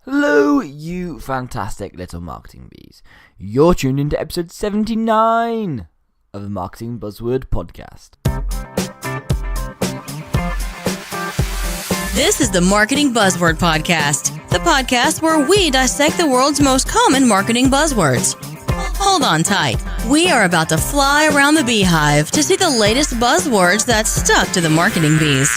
Hello, you fantastic little marketing bees. You're tuned into episode 79 of the Marketing Buzzword Podcast. This is the Marketing Buzzword Podcast, the podcast where we dissect the world's most common marketing buzzwords. Hold on tight. We are about to fly around the beehive to see the latest buzzwords that stuck to the marketing bees.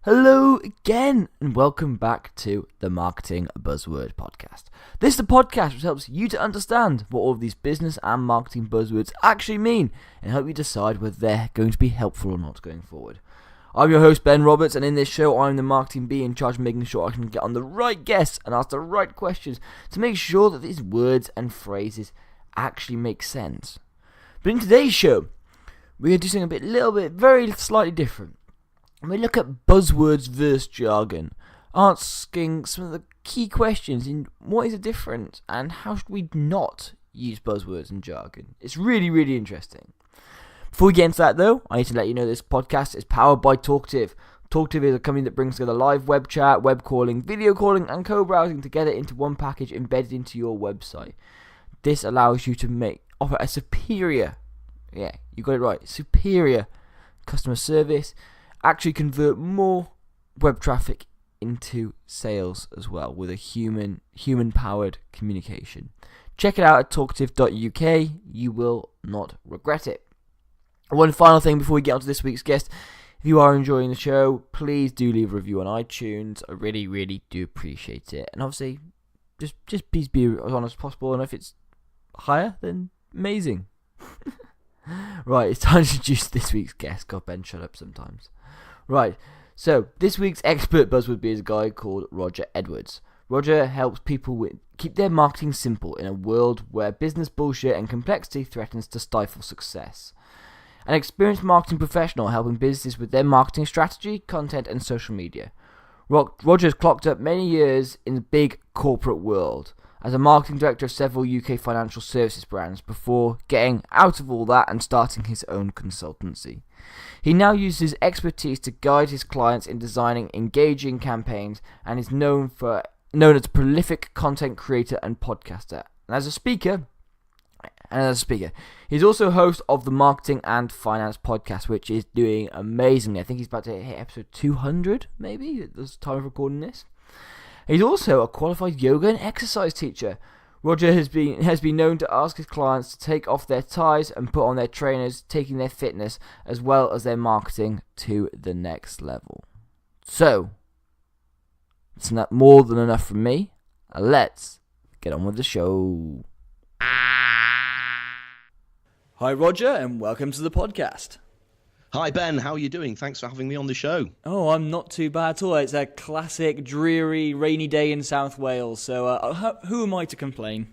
Hello again, and welcome back to the Marketing Buzzword Podcast. This is the podcast which helps you to understand what all of these business and marketing buzzwords actually mean and help you decide whether they're going to be helpful or not going forward. I'm your host, Ben Roberts, and in this show, I'm the marketing bee in charge of making sure I can get on the right guests and ask the right questions to make sure that these words and phrases actually make sense. But in today's show, we're going to do something very slightly different. We look at buzzwords versus jargon, asking some of the key questions in what is the difference and how should we not use buzzwords and jargon. It's really, really interesting. Before we get into that though, I need to let you know this podcast is powered by Talkative. Talkative is a company that brings together live web chat, web calling, video calling and co-browsing together into one package embedded into your website. This allows you to offer a superior customer service, actually convert more web traffic into sales as well with a human-powered communication. Check it out at talkative.uk. You will not regret it. One final thing before we get on to this week's guest. If you are enjoying the show, please do leave a review on iTunes. I really, really do appreciate it. And obviously, just please be as honest as possible. And if it's higher, then amazing. Right, it's time to introduce this week's guest. God, Ben, shut up sometimes. Right, so this week's expert buzzword bee is a guy called Roger Edwards. Roger helps people keep their marketing simple in a world where business bullshit and complexity threatens to stifle success. An experienced marketing professional helping businesses with their marketing strategy, content and social media. Roger's clocked up many years in the big corporate world as a marketing director of several UK financial services brands before getting out of all that and starting his own consultancy. He now uses his expertise to guide his clients in designing engaging campaigns and is known as a prolific content creator and podcaster. And as a speaker, he's also host of the Marketing and Finance Podcast, which is doing amazingly. I think he's about to hit episode 200, maybe, at the time of recording this. He's also a qualified yoga and exercise teacher. Roger has been known to ask his clients to take off their ties and put on their trainers, taking their fitness as well as their marketing to the next level. So, it's not more than enough from me. Let's get on with the show. Hi Roger, and welcome to the podcast. Hi Ben, how are you doing? Thanks for having me on the show. Oh, I'm not too bad at all. It's a classic, dreary, rainy day in South Wales, so who am I to complain?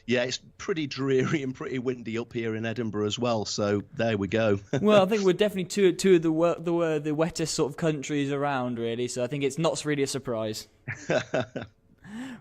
Yeah, it's pretty dreary and pretty windy up here in Edinburgh as well, so there we go. Well, I think we're definitely two of the wettest sort of countries around, really, so I think it's not really a surprise.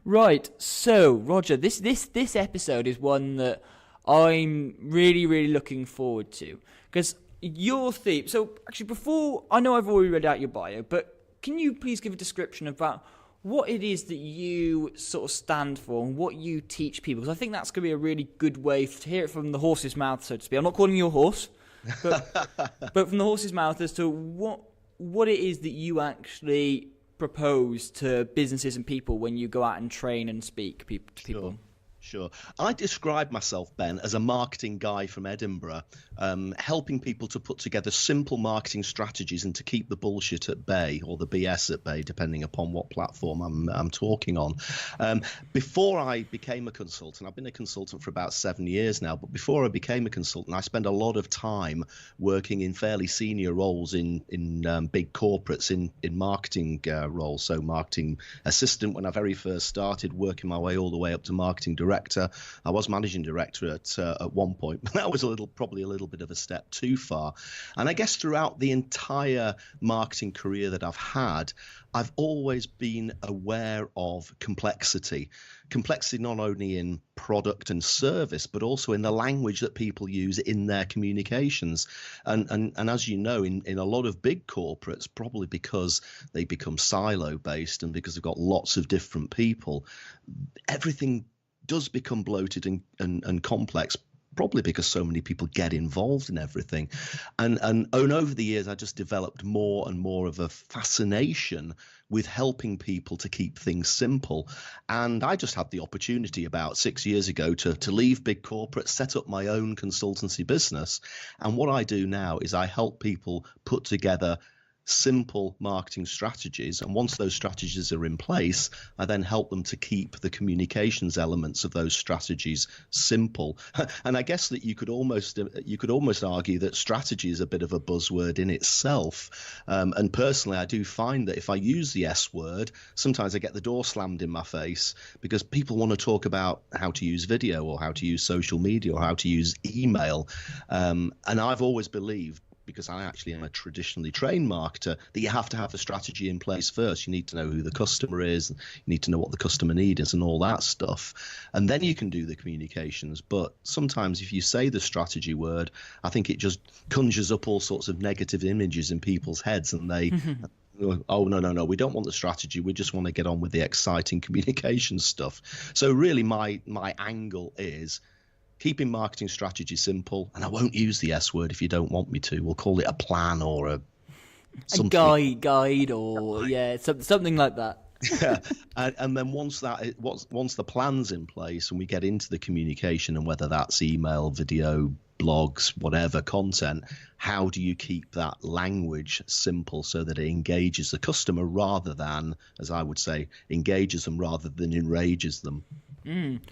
Right, so Roger, this episode is one that I'm really, really looking forward to, because your theme. So, actually, before I know I've already read out your bio, but can you please give a description about what it is that you sort of stand for and what you teach people? Because I think that's going to be a really good way to hear it from the horse's mouth, so to speak. I'm not calling you a horse, but from the horse's mouth as to what it is that you actually propose to businesses and people when you go out and train and speak to people. Sure. I describe myself, Ben, as a marketing guy from Edinburgh, helping people to put together simple marketing strategies and to keep the bullshit at bay, or the BS at bay, depending upon what platform I'm talking on. Before I became a consultant, I've been a consultant for about 7 years now, but before I became a consultant, I spent a lot of time working in fairly senior roles in big corporates in marketing roles. So marketing assistant when I very first started, working my way all the way up to marketing director. director. I was managing director at one point, but that was probably a little bit of a step too far. And I guess throughout the entire marketing career that I've had, I've always been aware of complexity not only in product and service, but also in the language that people use in their communications. And as you know, in a lot of big corporates, probably because they become silo based and because they've got lots of different people, everything does become bloated and complex, probably because so many people get involved in everything. And over the years, I just developed more and more of a fascination with helping people to keep things simple. And I just had the opportunity about 6 years ago to leave big corporate, set up my own consultancy business. And what I do now is I help people put together simple marketing strategies, and once those strategies are in place, I then help them to keep the communications elements of those strategies simple. And I guess that you could almost argue that strategy is a bit of a buzzword in itself. And personally, I do find that if I use the S word, sometimes I get the door slammed in my face because people want to talk about how to use video or how to use social media or how to use email. And I've always believed, because I actually am a traditionally trained marketer, that you have to have a strategy in place first. You need to know who the customer is, you need to know what the customer need is and all that stuff. And then you can do the communications. But sometimes if you say the strategy word, I think it just conjures up all sorts of negative images in people's heads, and they oh, no, we don't want the strategy. We just want to get on with the exciting communication stuff. So really my angle is keeping marketing strategy simple, and I won't use the S word if you don't want me to. We'll call it a plan or a guide or something like that. Yeah, and then once the plan's in place and we get into the communication, and whether that's email, video, blogs, whatever content, how do you keep that language simple so that it engages the customer rather than, as I would say, engages them rather than enrages them?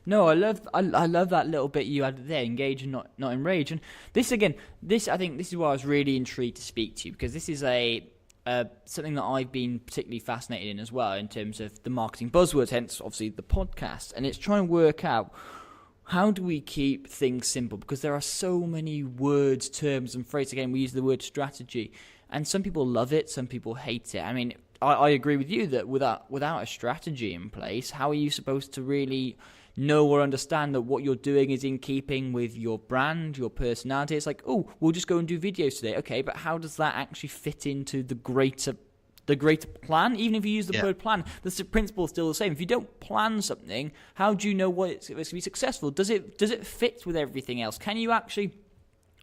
No, I love that little bit you had there, engage and not enrage. And this I think this is why I was really intrigued to speak to you, because this is something that I've been particularly fascinated in as well, in terms of the marketing buzzwords, hence obviously the podcast. And it's trying to work out, how do we keep things simple? Because there are so many words, terms and phrases. Again, we use the word strategy, and some people love it, some people hate it. I mean, I agree with you that without a strategy in place, how are you supposed to really know or understand that what you're doing is in keeping with your brand, your personality? It's like, oh, we'll just go and do videos today. Okay, but how does that actually fit into the greater plan? Even if you use the word plan, the principle is still the same. If you don't plan something, how do you know what it's going to be successful? Does it fit with everything else? Can you actually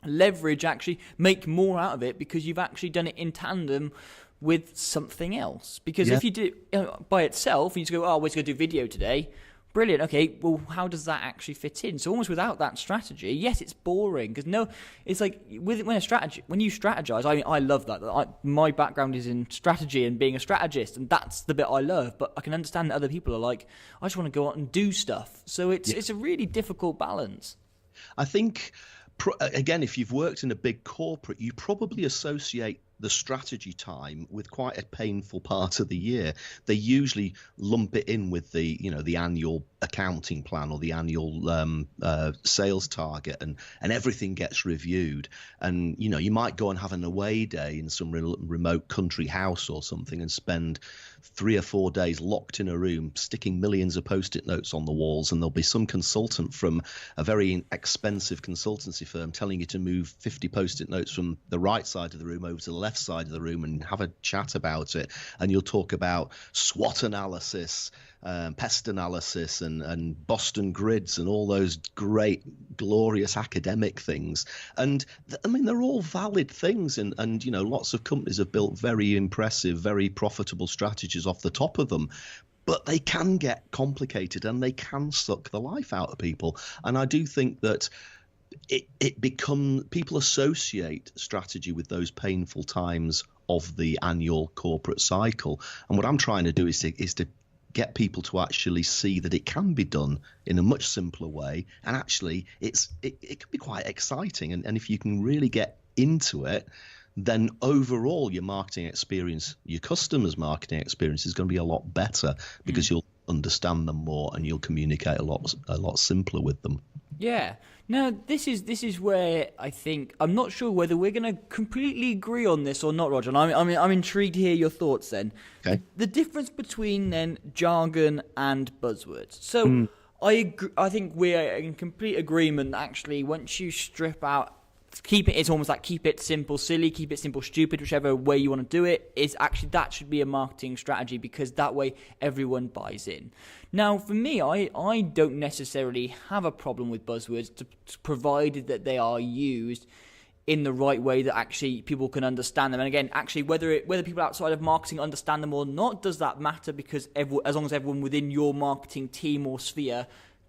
leverage, actually make more out of it because you've actually done it in tandem with something else? Because if you do it by itself, and you just go, oh, we're just going to do video today, brilliant. Okay, well, how does that actually fit in? So almost without that strategy, yes, it's boring. Because it's like when you strategize. I mean, I love that. My background is in strategy and being a strategist, and that's the bit I love. But I can understand that other people are like, I just want to go out and do stuff. So it's a really difficult balance. I think, again, if you've worked in a big corporate, you probably associate the strategy time with quite a painful part of the year. They usually lump it in with the annual accounting plan or the annual sales target, and everything gets reviewed. And you might go and have an away day in some remote country house or something and spend 3 or 4 days locked in a room sticking millions of post-it notes on the walls, and there'll be some consultant from a very expensive consultancy firm telling you to move 50 post-it notes from the right side of the room over to the left side of the room and have a chat about it. And you'll talk about SWOT analysis, pest analysis, and Boston grids, and all those great, glorious academic things. And I mean, they're all valid things, and lots of companies have built very impressive, very profitable strategies off the top of them. But they can get complicated, and they can suck the life out of people. And I do think that people associate strategy with those painful times of the annual corporate cycle. And what I'm trying to do is to get people to actually see that it can be done in a much simpler way, and actually it can be quite exciting. And if you can really get into it, then overall your marketing experience, your customers' marketing experience, is going to be a lot better, because you'll understand them more, and you'll communicate a lot simpler with them. Yeah. Now, this is where I think I'm not sure whether we're going to completely agree on this or not, Roger. And I'm intrigued to hear your thoughts. Then, okay. The difference between then jargon and buzzwords. So, I think we're in complete agreement that actually once you strip out. It's almost like keep it simple, silly, keep it simple, stupid, whichever way you want to do it, is actually that should be a marketing strategy, because that way everyone buys in. Now, for me, I don't necessarily have a problem with buzzwords, provided that they are used in the right way that actually people can understand them. And again, actually, whether people outside of marketing understand them or not, does that matter? Because as long as everyone within your marketing team or sphere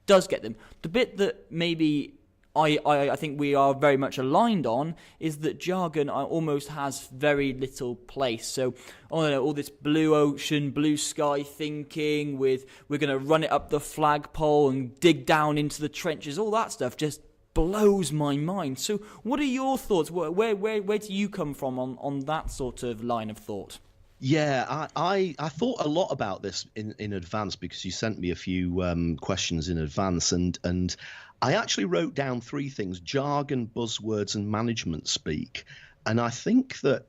does get them. The bit that maybe I think we are very much aligned on is that jargon almost has very little place. So, all this blue ocean, blue sky thinking with we're going to run it up the flagpole and dig down into the trenches, all that stuff just blows my mind. So what are your thoughts? Where do you come from on that sort of line of thought? Yeah, I thought a lot about this in advance, because you sent me a few questions in advance, and I actually wrote down 3 things: jargon, buzzwords, and management speak. And I think that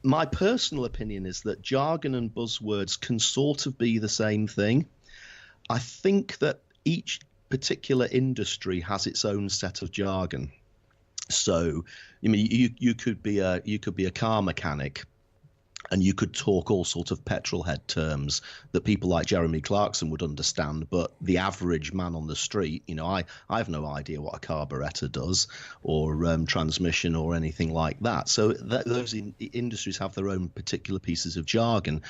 my personal opinion is that jargon and buzzwords can sort of be the same thing. I think that each particular industry has its own set of jargon. So, I mean, you could be a car mechanic, and you could talk all sorts of petrol head terms that people like Jeremy Clarkson would understand, but the average man on the street, I have no idea what a carburetor does, or transmission, or anything like that. So those industries have their own particular pieces of jargon.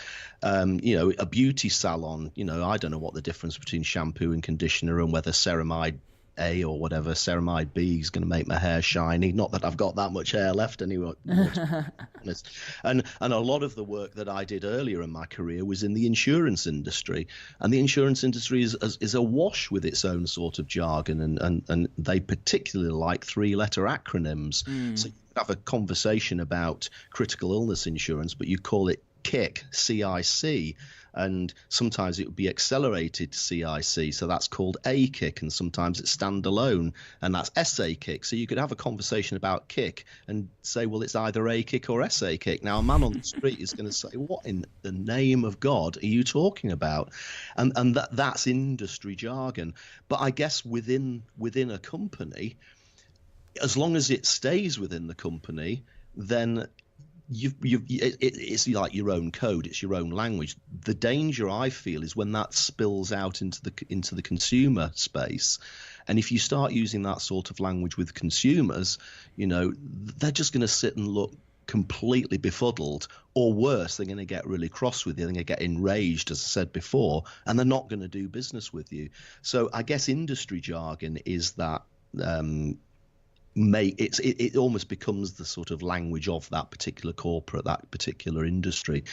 A beauty salon, I don't know what the difference between shampoo and conditioner, and whether ceramide A or whatever ceramide B is going to make my hair shiny. Not that I've got that much hair left anyway. And a lot of the work that I did earlier in my career was in the insurance industry, and the insurance industry is awash with its own sort of jargon, and they particularly like 3-letter acronyms. So you could have a conversation about critical illness insurance, but you call it CIC, CIC, and sometimes it would be accelerated CIC, so that's called AKIC, and sometimes it's standalone, and that's SAKIC. So you could have a conversation about kick and say, well, it's either AKIC or SAKIC. Now, a man on the street is going to say, what in the name of God are you talking about? And that's industry jargon. But I guess within a company, as long as it stays within the company, then it's like your own code, it's your own language. The danger, I feel, is when that spills out into the consumer space, and if you start using that sort of language with consumers, they're just going to sit and look completely befuddled, or worse, they're going to get really cross with you, they're going to get enraged, as I said before, and they're not going to do business with you. So I guess industry jargon is that it almost becomes the sort of language of that particular corporate, that particular industry,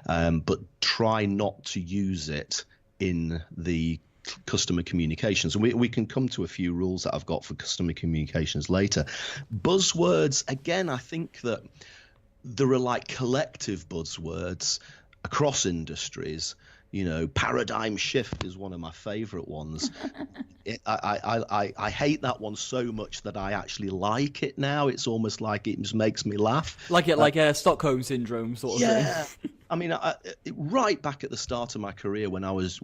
but try not to use it in the customer communications. And we can come to a few rules that I've got for customer communications later. Buzzwords, again, I think that there are like collective buzzwords across industries. Paradigm shift is one of my favorite ones. I hate that one so much that I actually like it now. It's almost like it just makes me laugh. Like a Stockholm syndrome sort of thing. I mean, right back at the start of my career, when I was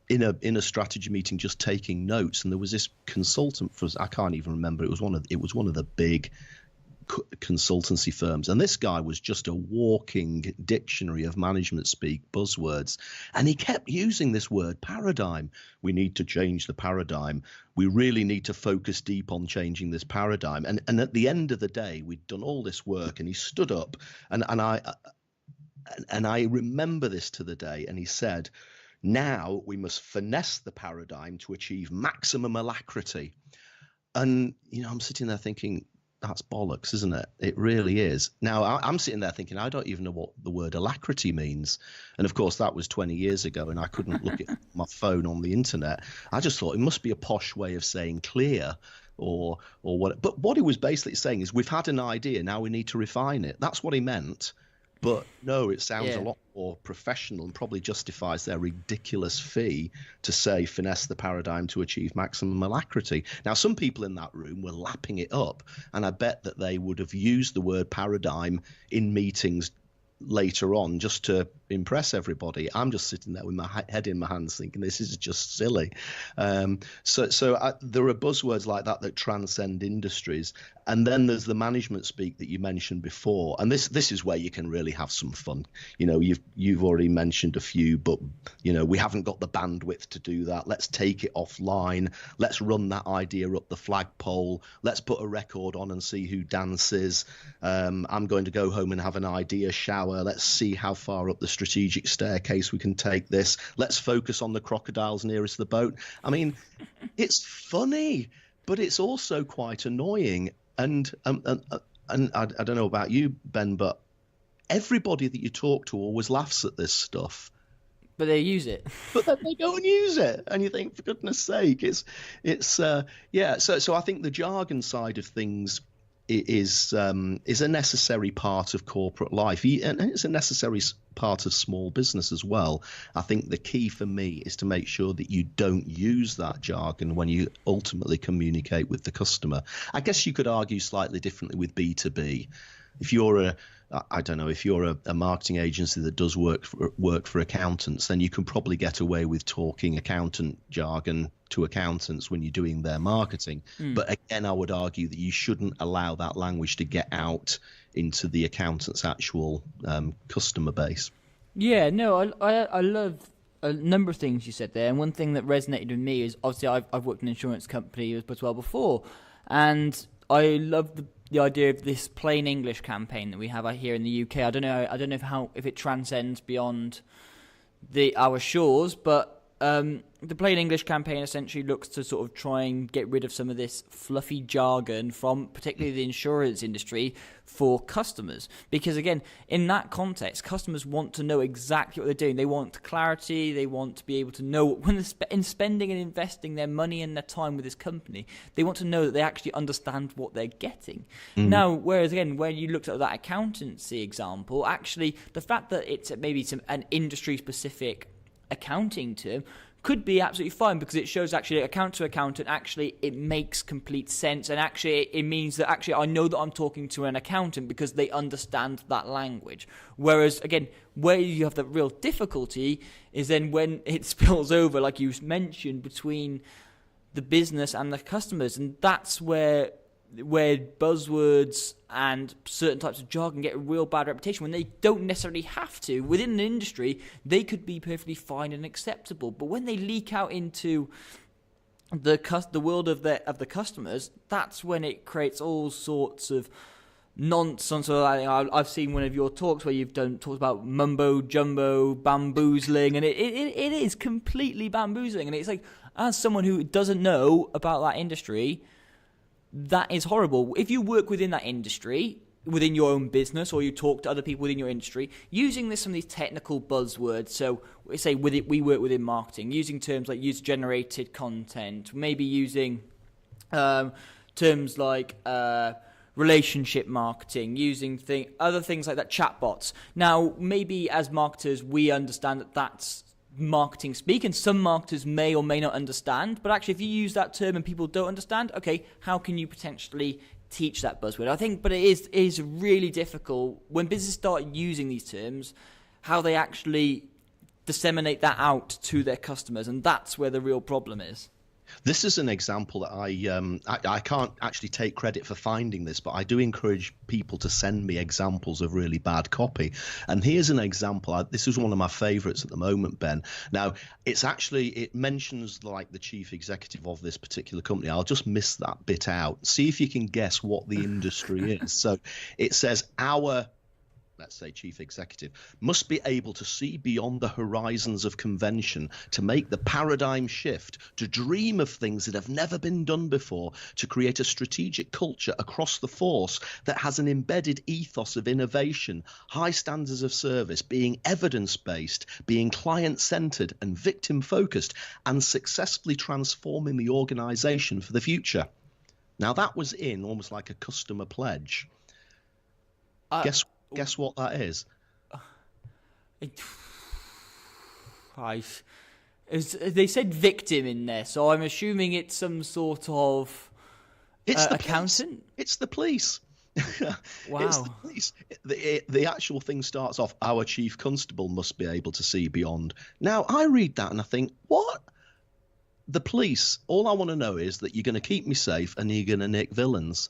in a strategy meeting just taking notes, and there was this consultant I can't even remember. It was one of the big consultancy firms, and this guy was just a walking dictionary of management speak buzzwords, and he kept using this word paradigm. We need to change the paradigm. We really need to focus deep on changing this paradigm. And at the end of the day, we'd done all this work, and he stood up, and I remember this to the day, and he said, now we must finesse the paradigm to achieve maximum alacrity. And I'm sitting there thinking, that's bollocks, isn't it? It really is. Now, I'm sitting there thinking, I don't even know what the word alacrity means. And of course, that was 20 years ago, and I couldn't look at my phone on the internet. I just thought it must be a posh way of saying clear or what. But what he was basically saying is, we've had an idea, now we need to refine it. That's what he meant. But no, it sounds a lot more professional and probably justifies their ridiculous fee to say finesse the paradigm to achieve maximum alacrity. Now, some people in that room were lapping it up, and I bet that they would have used the word paradigm in meetings later on just to impress everybody. I'm just sitting there with my head in my hands thinking this is just silly. So there are buzzwords like that transcend industries. And then there's the management speak that you mentioned before, and this is where you can really have some fun. You've already mentioned a few, but we haven't got the bandwidth to do that. Let's take it offline. Let's run that idea up the flagpole. Let's put a record on and see who dances. I'm going to go home and have an idea shower. Let's see how far up the strategic staircase we can take this. Let's focus on the crocodiles nearest the boat. I mean, it's funny, but it's also quite annoying. And I don't know about you, Ben, but everybody that you talk to always laughs at this stuff. But they use it. But then they go and use it, and you think, for goodness sake, yeah. So I think the jargon side of things is a necessary part of corporate life, and it's a necessary part of small business as well. I think the key for me is to make sure that you don't use that jargon when you ultimately communicate with the customer. I guess you could argue slightly differently with B2B. If you're a marketing agency that does work for accountants, then you can probably get away with talking accountant jargon to accountants when you're doing their marketing. But again, I would argue that you shouldn't allow that language to get out into the accountant's actual customer base. Yeah, no, I love a number of things you said there, and one thing that resonated with me is obviously I've worked in an insurance company as well before, and I love the idea of this plain English campaign that we have out here in the UK. I don't know if it transcends beyond our shores, but the plain English campaign essentially looks to sort of try and get rid of some of this fluffy jargon from particularly the insurance industry for customers. Because again, in that context, customers want to know exactly what they're doing. They want clarity. They want to be able to know when they're in spending and investing their money and their time with this company, they want to know that they actually understand what they're getting. Now, whereas again, when you looked at that accountancy example, actually the fact that it's maybe an industry-specific accounting term could be absolutely fine, because it shows actually account to accountant, actually it makes complete sense, and actually it means that actually I know that I'm talking to an accountant because they understand that language. Whereas again, where you have the real difficulty is then when it spills over, like you mentioned, between the business and the customers, and that's where buzzwords and certain types of jargon get a real bad reputation when they don't necessarily have to. Within an industry, they could be perfectly fine and acceptable, but when they leak out into the world of the customers, that's when it creates all sorts of nonsense. I've seen one of your talks where you've talked about mumbo jumbo, bamboozling, and it is completely bamboozling. And it's like, as someone who doesn't know about that industry, that is horrible. If you work within that industry, within your own business, or you talk to other people within your industry, using some of these technical buzzwords, so say we work within marketing, using terms like user-generated content, maybe using terms like relationship marketing, using other things like that, chatbots. Now, maybe as marketers, we understand that that's marketing speak, and some marketers may or may not understand, but actually if you use that term and people don't understand, okay, how can you potentially teach that buzzword? I think, but it is really difficult when businesses start using these terms, how they actually disseminate that out to their customers, and that's where the real problem is. This is an example that I can't actually take credit for finding this, but I do encourage people to send me examples of really bad copy. And here's an example. This is one of my favorites at the moment, Ben. Now, it mentions like the chief executive of this particular company. I'll just miss that bit out. See if you can guess what the industry is. So it says let's say chief executive, must be able to see beyond the horizons of convention, to make the paradigm shift, to dream of things that have never been done before, to create a strategic culture across the force that has an embedded ethos of innovation, high standards of service, being evidence-based, being client-centered and victim-focused, and successfully transforming the organization for the future. Now, that was in almost like a customer pledge. Guess what that is? They said victim in there, so I'm assuming it's some sort of accountant. It's the police. Wow. It's the police. The actual thing starts off, our chief constable must be able to see beyond. Now, I read that and I think, what? The police, all I want to know is that you're going to keep me safe and you're going to nick villains.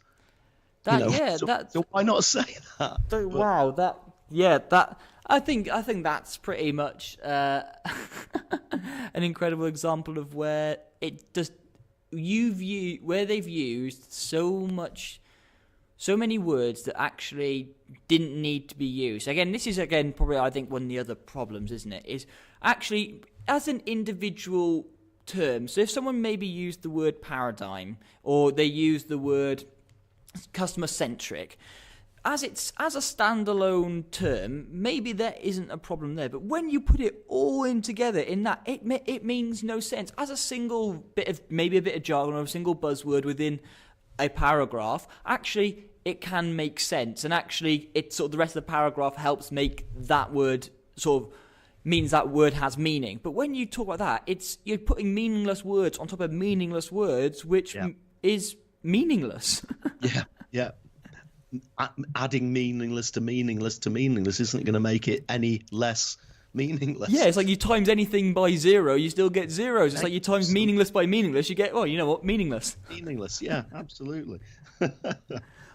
So why not say that? I think that's pretty much an incredible example of where it just where they've used so many words that actually didn't need to be used. Again, this is probably I think one of the other problems, isn't it? Is actually as an individual term. So if someone maybe used the word paradigm or they use the word customer centric, as a standalone term, maybe there isn't a problem there. But when you put it all in together, in that it means no sense. As a single bit of maybe a bit of jargon or a single buzzword within a paragraph, actually it can make sense, and actually it sort of the rest of the paragraph helps make that word sort of means that word has meaning. But when you talk about that, you're putting meaningless words on top of meaningless words, which is meaningless. Yeah. Adding meaningless to meaningless to meaningless isn't going to make it any less meaningless. Yeah, it's like you times anything by 0, you still get zeros. It's like you times meaningless by meaningless, you get, well, you know what, meaningless. Meaningless, yeah, absolutely.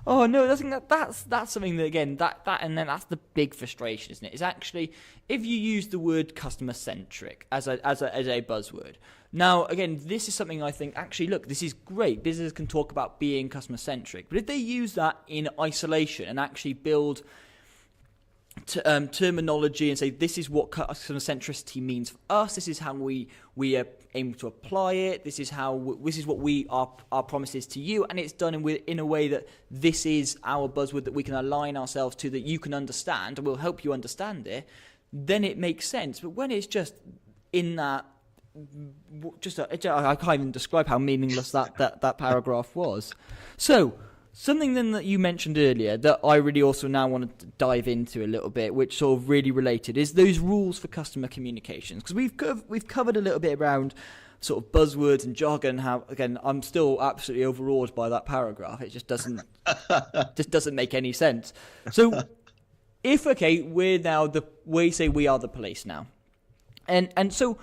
Oh no, I think that's something that again and then that's the big frustration, isn't it? Is actually if you use the word customer centric as a buzzword. Now again, this is something I think actually look, this is great. Businesses can talk about being customer centric, but if they use that in isolation and actually build terminology and say this is what customer centricity means for us, this is how we aim to apply it, this is what our promise is to you, and it's done in a way that this is our buzzword that we can align ourselves to, that you can understand and will help you understand it, then it makes sense. But when it's just in that I can't even describe how meaningless that paragraph was. So something then that you mentioned earlier that I really also now want to dive into a little bit, which sort of really related, is those rules for customer communications. Because we've covered a little bit around sort of buzzwords and jargon. How again, I'm still absolutely overawed by that paragraph. It just doesn't make any sense. So we're now we say we are the police now, and so.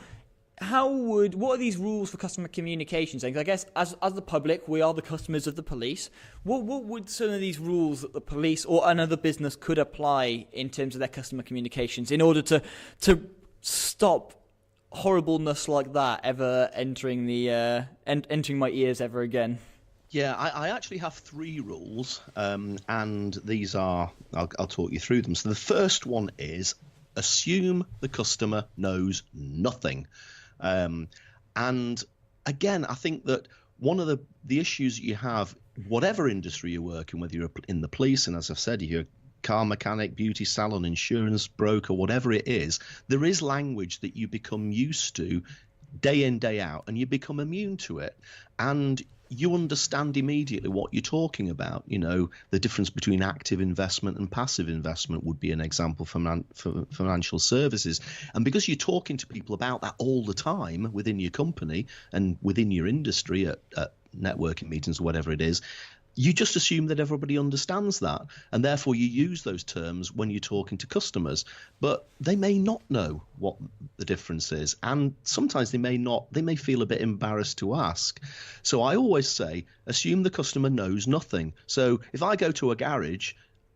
What are these rules for customer communications? I guess as the public, we are the customers of the police. What would some of these rules that the police or another business could apply in terms of their customer communications in order to stop horribleness like that ever entering entering my ears ever again? Yeah, I actually have 3 rules, and these are I'll talk you through them. So the first one is assume the customer knows nothing. And again, I think that one of the issues that you have, whatever industry you're working, whether you're in the police, and as I've said, you're a car mechanic, beauty salon, insurance broker, whatever it is, there is language that you become used to day in, day out, and you become immune to it. And you understand immediately what you're talking about. You know, the difference between active investment and passive investment would be an example for financial services. And because you're talking to people about that all the time within your company and within your industry at networking meetings or whatever it is, you just assume that everybody understands that, and therefore you use those terms when you're talking to customers, but they may not know what the difference is, and sometimes they may feel a bit embarrassed to ask. So I always say assume the customer knows nothing. So if I go to a garage,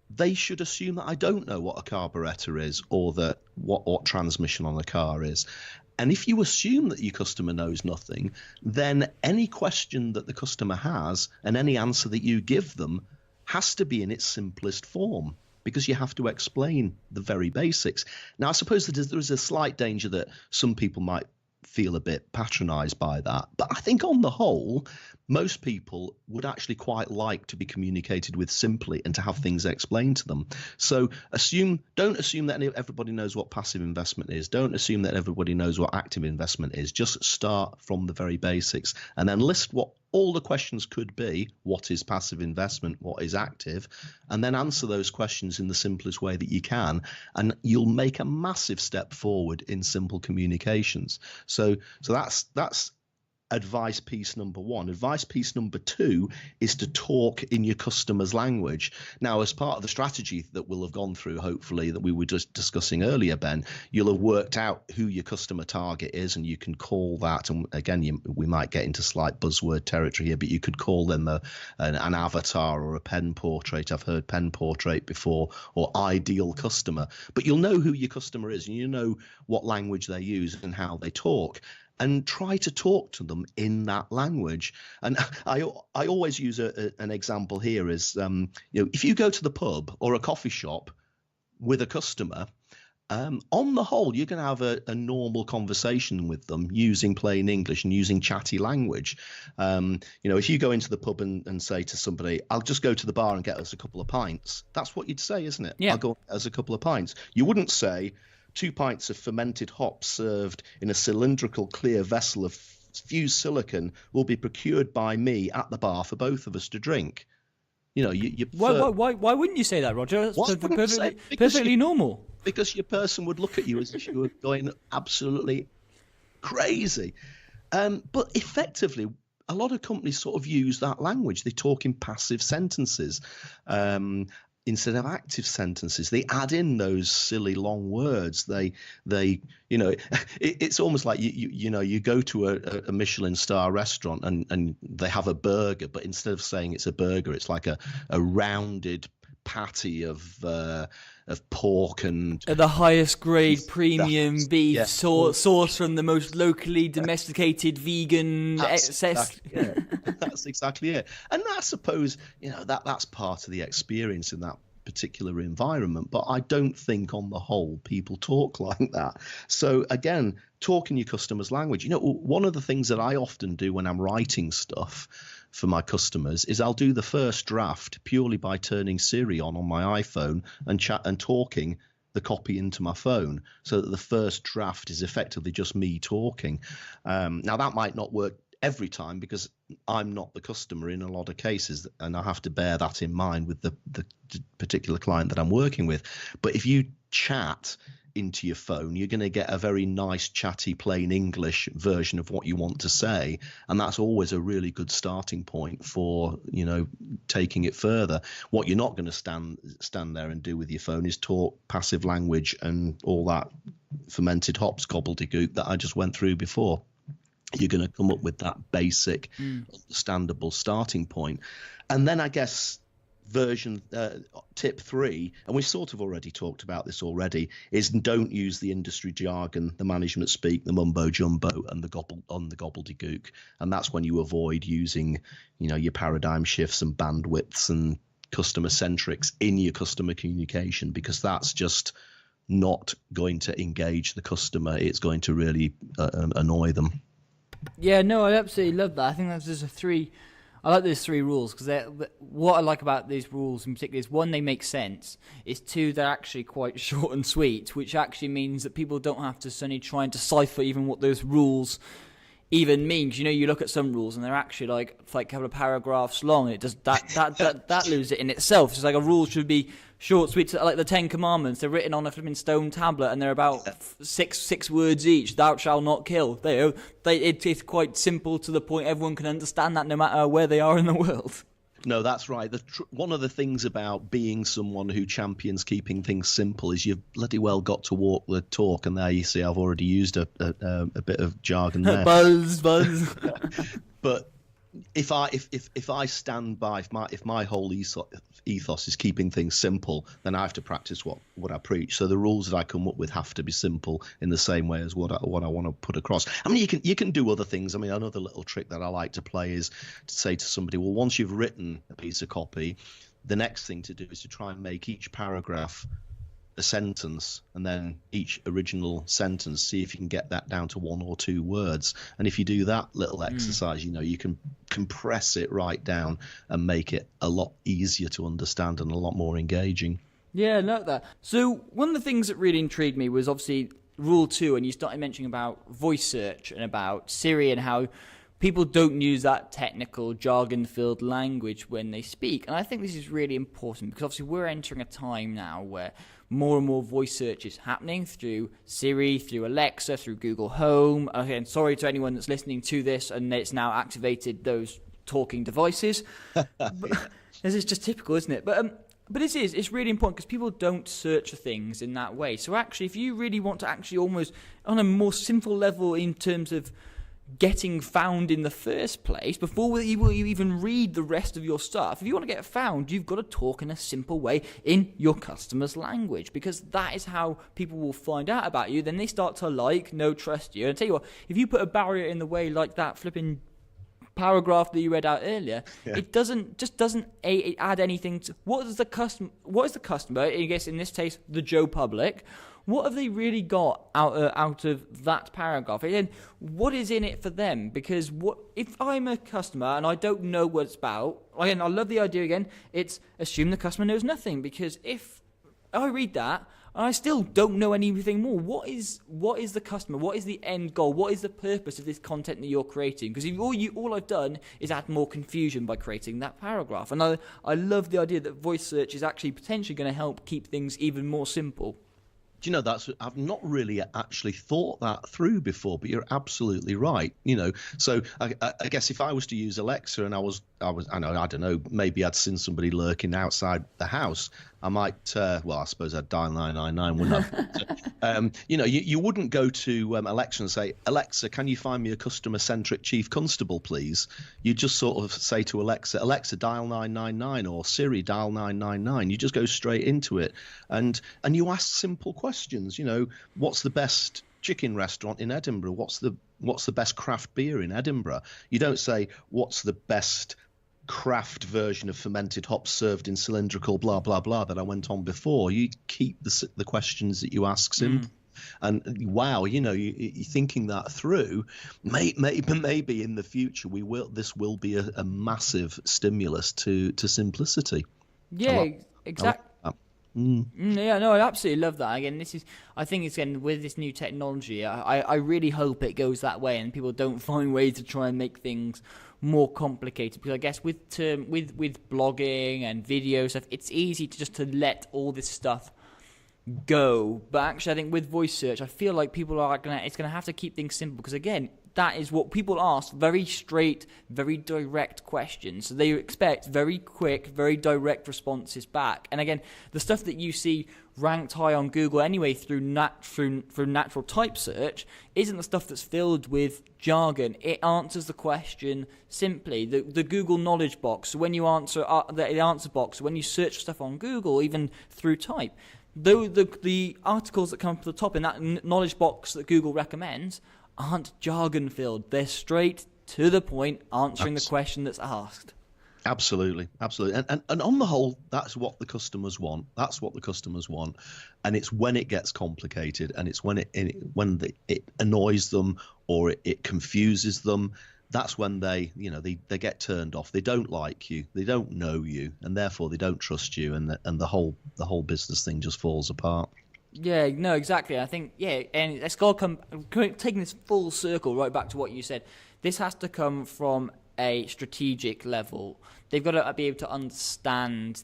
they should assume that I don't know what a carburetor is or that what transmission on a car is. And if you assume that your customer knows nothing, then any question that the customer has and any answer that you give them has to be in its simplest form, because you have to explain the very basics. Now, I suppose that there is a slight danger that some people might feel a bit patronized by that. But I think on the whole, most people would actually quite like to be communicated with simply and to have things explained to them. So don't assume that everybody knows what passive investment is. Don't assume that everybody knows what active investment is. Just start from the very basics and then list what all the questions could be, what is passive investment? What is active? And then answer those questions in the simplest way that you can. And you'll make a massive step forward in simple communications. So that's advice piece number one. Advice piece number two is to talk in your customer's language. Now, as part of the strategy that we'll have gone through, hopefully, that we were just discussing earlier, Ben, you'll have worked out who your customer target is, and you can call that, and again, we might get into slight buzzword territory here, but you could call them an avatar or a pen portrait. I've heard pen portrait before, or ideal customer. But you'll know who your customer is, and you know what language they use and how they talk. And try to talk to them in that language. And I always use an example here is, if you go to the pub or a coffee shop with a customer, on the whole, you're going to have a normal conversation with them using plain English and using chatty language. If you go into the pub and say to somebody, I'll just go to the bar and get us a couple of pints. That's what you'd say, isn't it? Yeah. I'll go and get us a couple of pints. You wouldn't say, 2 pints of fermented hops served in a cylindrical clear vessel of fused silicon will be procured by me at the bar for both of us to drink. Why wouldn't you say that, Roger? That's perfectly normal. Because your person would look at you as if you were going absolutely crazy. But effectively, a lot of companies sort of use that language. They talk in passive sentences. Instead of active sentences, they add in those silly long words. It's almost like you go to a Michelin star restaurant and they have a burger, but instead of saying it's a burger, it's like a rounded patty of pork and At the highest grade premium beef yeah. sourced from the most locally domesticated vegan That's exactly it. And I suppose that's part of the experience in that particular environment, but I don't think on the whole people talk like that. So again, talk in your customer's language. One of the things that I often do when I'm writing stuff for my customers is I'll do the first draft purely by turning Siri on my iPhone and chat and talking the copy into my phone, so that the first draft is effectively just me talking. Now that might not work every time because I'm not the customer in a lot of cases, and I have to bear that in mind with the particular client that I'm working with. But if you chat into your phone, you're going to get a very nice, chatty, plain English version of what you want to say, and that's always a really good starting point for taking it further. What you're not going to stand there and do with your phone is talk passive language and all that fermented hops gobbledygook that I just went through before. You're going to come up with that basic, understandable starting point. And then I guess tip 3, and we sort of already talked about this already, is don't use the industry jargon, the management speak, the mumbo jumbo, and the gobbledygook. And that's when you avoid using, your paradigm shifts and bandwidths and customer centrics in your customer communication, because that's just not going to engage the customer. It's going to really annoy them. Yeah, no, I absolutely love that. I think that's just I like those 3 rules because what I like about these rules in particular is, 1, they make sense. It's 2, they're actually quite short and sweet, which actually means that people don't have to suddenly try and decipher even what those rules even mean. You look at some rules and they're actually like a couple of paragraphs long. And it does that loses it in itself. It's like a rule should be short, sweet, like the 10 Commandments. They're written on a flipping stone tablet, and they're about six words each. Thou shalt not kill. It's quite simple to the point. Everyone can understand that, no matter where they are in the world. No, that's right. One of the things about being someone who champions keeping things simple is you've bloody well got to walk the talk. And there you see, I've already used a bit of jargon there. Buzz. But if I stand by, if my whole ethos is keeping things simple, then I have to practice what I preach. So the rules that I come up with have to be simple in the same way as what I want to put across. I mean, you can do other things. I mean, another little trick that I like to play is to say to somebody, well, once you've written a piece of copy, the next thing to do is to try and make each paragraph a sentence, and then each original sentence, see if you can get that down to 1 or 2 words. And if you do that little exercise, you can compress it right down and make it a lot easier to understand and a lot more engaging. Yeah, I like that. So one of the things that really intrigued me was obviously rule 2, and you started mentioning about voice search and about Siri and how people don't use that technical jargon-filled language when they speak. And I think this is really important because obviously we're entering a time now where more and more voice search is happening through Siri, through Alexa, through Google Home. Again, sorry to anyone that's listening to this and it's now activated those talking devices. This is just typical, isn't it? But it's really important because people don't search for things in that way. So actually, if you really want to actually almost on a more simple level in terms of getting found in the first place, before you even read the rest of your stuff, if you want to get found, you've got to talk in a simple way in your customer's language, because that is how people will find out about you. Then they start to trust you. And I tell you what, if you put a barrier in the way like that flipping paragraph that you read out earlier, it doesn't add anything to what is the customer, I guess in this case the Joe Public, what have they really got out of that paragraph? And what is in it for them? Because if I'm a customer and I don't know what it's about, again, I love the idea again, it's assume the customer knows nothing, because if I read that and I still don't know anything more, what is the customer? What is the end goal? What is the purpose of this content that you're creating? Because all I've done is add more confusion by creating that paragraph. And I love the idea that voice search is actually potentially going to help keep things even more simple. Do you know, I've not really actually thought that through before, but you're absolutely right. So I guess if I was to use Alexa and I don't know, maybe I'd seen somebody lurking outside the house, I might, I suppose I'd dial 999, wouldn't I? You wouldn't go to Alexa and say, Alexa, can you find me a customer-centric chief constable, please? You just sort of say to Alexa, dial 999, or Siri, dial 999. You just go straight into it, and you ask simple questions. What's the best chicken restaurant in Edinburgh? What's the best craft beer in Edinburgh? You don't say, what's the best craft version of fermented hops served in cylindrical blah blah blah that I went on before. You keep the questions that you ask simple. And wow, you're thinking that through. Maybe in the future this will be a massive stimulus to simplicity. Yeah, exactly. Yeah, no, I absolutely love that. Again, I think it's again with this new technology. I really hope it goes that way and people don't find ways to try and make things more complicated, because I guess with blogging and video stuff, it's easy to let all this stuff go. But actually, I think with voice search, I feel like people it's gonna have to keep things simple, because again, that is what people ask, very straight, very direct questions. So they expect very quick, very direct responses back. And again, the stuff that you see ranked high on Google anyway through natural type search isn't the stuff that's filled with jargon. It answers the question simply. The Google knowledge box, when you answer the answer box, when you search stuff on Google, even through type, though the articles that come to the top in that knowledge box that Google recommends aren't jargon filled. They're straight to the point, answering the question that's asked. Absolutely. And on the whole, that's what the customers want. And it's when it gets complicated, and it's when it annoys them or it confuses them, that's when they get turned off. They don't like you, they don't know you, and therefore they don't trust you, and the whole business thing just falls apart. Yeah, no, exactly. I think, and it's got to come, taking this full circle right back to what you said, this has to come from a strategic level. They've got to be able to understand,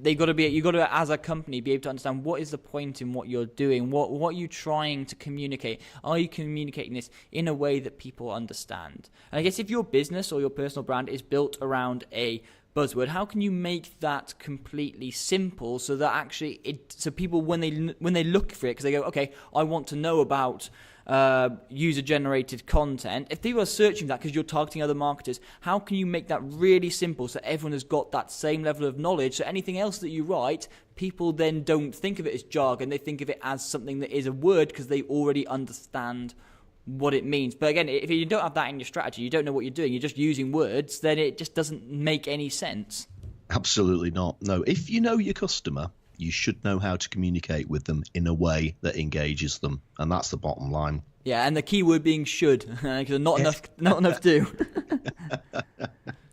you've got to, as a company, be able to understand what is the point in what you're doing, what are you trying to communicate? Are you communicating this in a way that people understand? And I guess if your business or your personal brand is built around a buzzword, how can you make that completely simple so that actually so people when they look for it, because they go, okay, I want to know about user generated content, if people are searching that because you're targeting other marketers, how can you make that really simple so everyone has got that same level of knowledge, so anything else that you write, people then don't think of it as jargon, they think of it as something that is a word because they already understand what it means. But again, if you don't have that in your strategy, you don't know what you're doing, you're just using words, then it just doesn't make any sense. Absolutely not. No, if you know your customer, you should know how to communicate with them in a way that engages them, and that's the bottom line. Yeah, and the key word being should, because not enough do.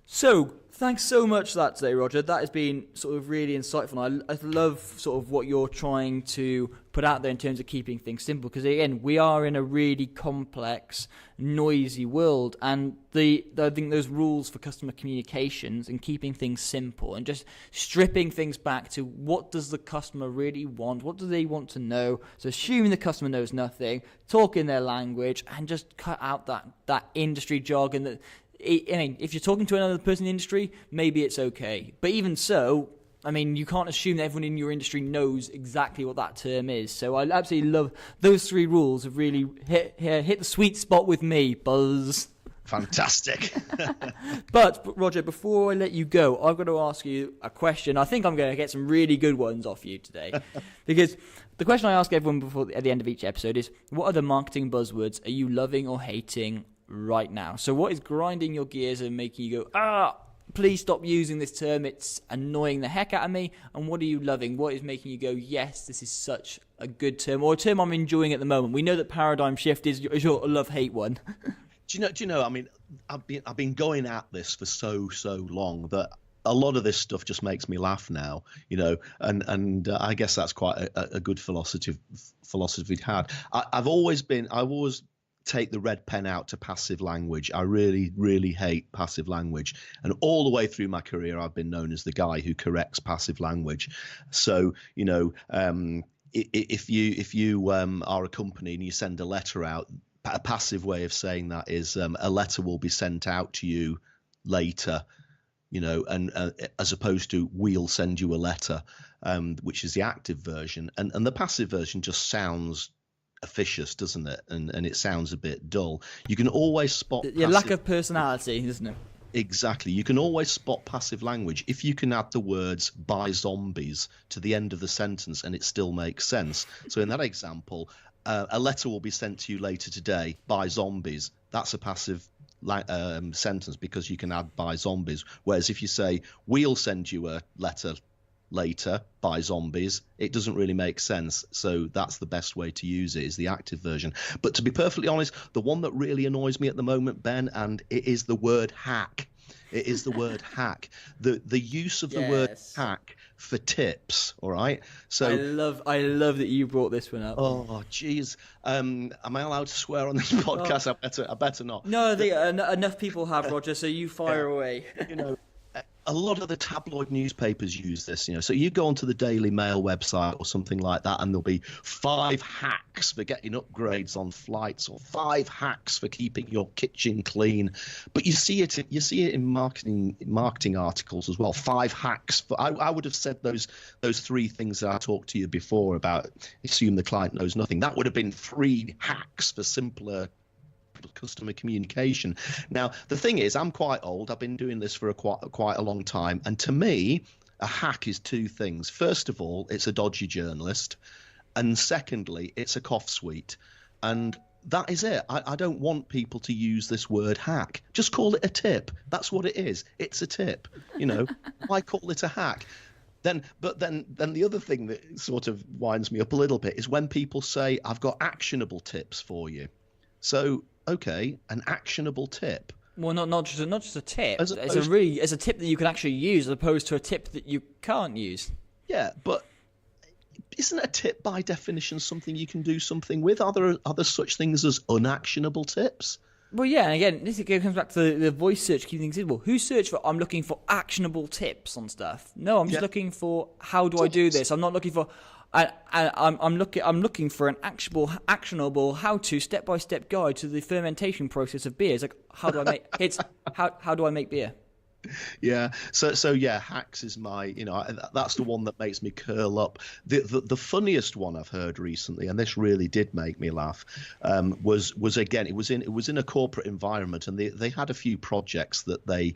So Thanks so much for that today, Roger. That has been sort of really insightful. I love sort of what you're trying to put out there in terms of keeping things simple, because again, we are in a really complex, noisy world, and I think those rules for customer communications and keeping things simple and just stripping things back to what does the customer really want, what do they want to know, so assuming the customer knows nothing, talk in their language, and just cut out that industry jargon that, I mean, if you're talking to another person in the industry, maybe it's okay. But even so, I mean, you can't assume that everyone in your industry knows exactly what that term is. So I absolutely love those 3 rules have really hit the sweet spot with me, Buzz. Fantastic. But, Roger, before I let you go, I've got to ask you a question. I think I'm going to get some really good ones off you today. Because the question I ask everyone at the end of each episode is, what are the marketing buzzwords are you loving or hating right now? So what is grinding your gears and making you go, please stop using this term, it's annoying the heck out of me? And what are you loving? What is making you go, yes, this is such a good term, or a term I'm enjoying at the moment? We know that paradigm shift is your love-hate one. Do you know, I mean, I've been going at this for so long that a lot of this stuff just makes me laugh now, you know, and I guess that's quite a good philosophy to have. I've always take the red pen out to passive language. I really hate passive language, and all the way through my career I've been known as the guy who corrects passive language. So, you know, if you are a company and you send a letter out, a passive way of saying that is a letter will be sent out to you later, you know, and as opposed to we'll send you a letter, which is the active version, and the passive version just sounds officious, doesn't it? And it sounds a bit dull. You can always spot your lack of personality, isn't it? Exactly. You can always spot passive language if you can add the words "by zombies" to the end of the sentence and it still makes sense. So in that example, a letter will be sent to you later today by zombies. That's a passive sentence because you can add "by zombies." Whereas if you say we'll send you a letter later by zombies, it doesn't really make sense. So that's the best way to use it, is the active version. But to be perfectly honest, the one that really annoys me at the moment, Ben, and it is the word hack. It is the word hack. The use of the word hack for tips. All right. So I love that you brought this one up. Oh, geez. Am I allowed to swear on this podcast? I better not. No, enough people have, Roger. So you fire away. You know, a lot of the tabloid newspapers use this, you know. So you go onto the Daily Mail website or something like that, and there'll be 5 hacks for getting upgrades on flights, or 5 hacks for keeping your kitchen clean. But you see it in marketing articles as well. 5 hacks for. I would have said those 3 things that I talked to you before about assume the client knows nothing. That would have been 3 hacks for simpler customer communication. Now, the thing is, I'm quite old. I've been doing this for quite a long time. And to me, a hack is 2 things. First of all, it's a dodgy journalist. And secondly, it's a cough sweet. And that is it. I don't want people to use this word hack. Just call it a tip. That's what it is. It's a tip. You know, why call it a hack? Then the other thing that sort of winds me up a little bit is when people say, I've got actionable tips for you. So, okay, an actionable tip. Well, not just a tip. It's a tip that you can actually use, as opposed to a tip that you can't use. Yeah, but isn't a tip by definition something you can do something with? Are there such things as unactionable tips? Well, yeah, and again, this comes back to the voice search, keeping things simple. Who search for, I'm looking for actionable tips on stuff? No, I'm just looking for, how do I do this? I'm not looking for, I'm looking for an actionable how-to step-by-step guide to the fermentation process of beer. It's like, how do I make beer? Yeah. So yeah, hacks is my, that's the one that makes me curl up. The funniest one I've heard recently, and this really did make me laugh, was again, it was in a corporate environment, and they had a few projects that they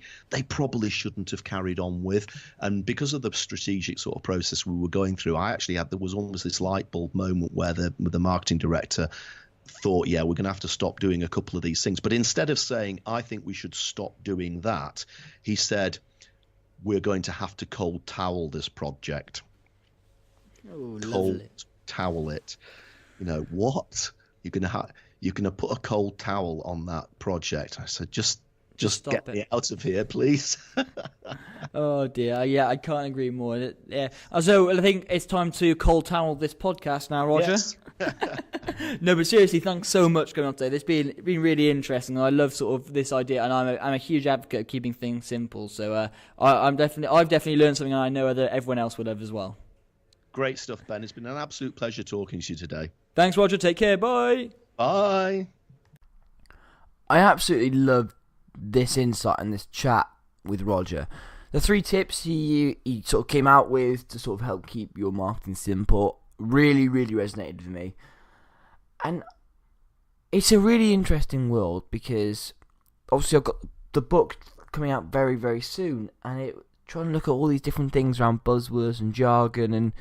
probably shouldn't have carried on with, and because of the strategic sort of process we were going through, there was almost this light bulb moment where the marketing director thought, yeah, we're going to have to stop doing a couple of these things. But instead of saying, I think we should stop doing that, he said, we're going to have to cold towel this project. Oh, cold towel it. What? You're going to put a cold towel on that project? I said, just Just get me out of here, please. Oh dear, yeah, I can't agree more. Yeah. So I think it's time to cold towel this podcast now, Roger. Yes. No, but seriously, thanks so much for coming on today. It's been really interesting. I love sort of this idea, and I'm a huge advocate of keeping things simple. So I've definitely learned something, and I know that everyone else would have as well. Great stuff, Ben. It's been an absolute pleasure talking to you today. Thanks, Roger. Take care. Bye. Bye. I absolutely loved this insight and this chat with Roger. The 3 tips he sort of came out with to sort of help keep your marketing simple really resonated with me. And it's a really interesting world because obviously I've got the book coming out very soon, and trying to look at all these different things around buzzwords and jargon, and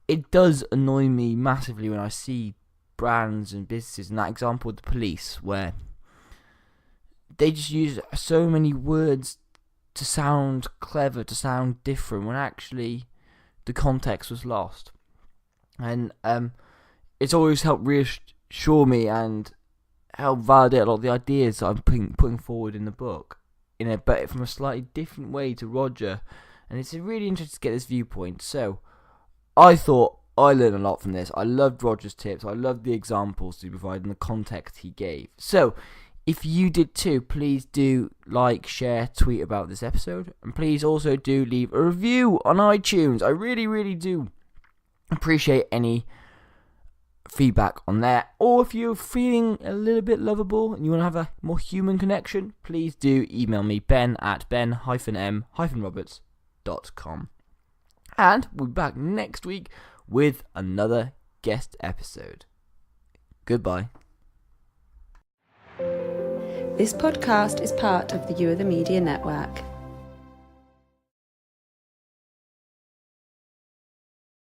it does annoy me massively when I see brands and businesses, and that example with the police where they just use so many words to sound clever, to sound different, when actually the context was lost. And it's always helped reassure me and help validate a lot of the ideas that I'm putting forward in the book, but from a slightly different way to Roger. And it's really interesting to get this viewpoint. So I thought I learned a lot from this. I loved Roger's tips. I loved the examples he provided and the context he gave. So if you did too, please do like, share, tweet about this episode. And please also do leave a review on iTunes. I really do appreciate any feedback on there. Or if you're feeling a little bit lovable and you want to have a more human connection, please do email me, ben@ben-m-roberts.com. And we'll be back next week with another guest episode. Goodbye. This podcast is part of the You Are the Media Network.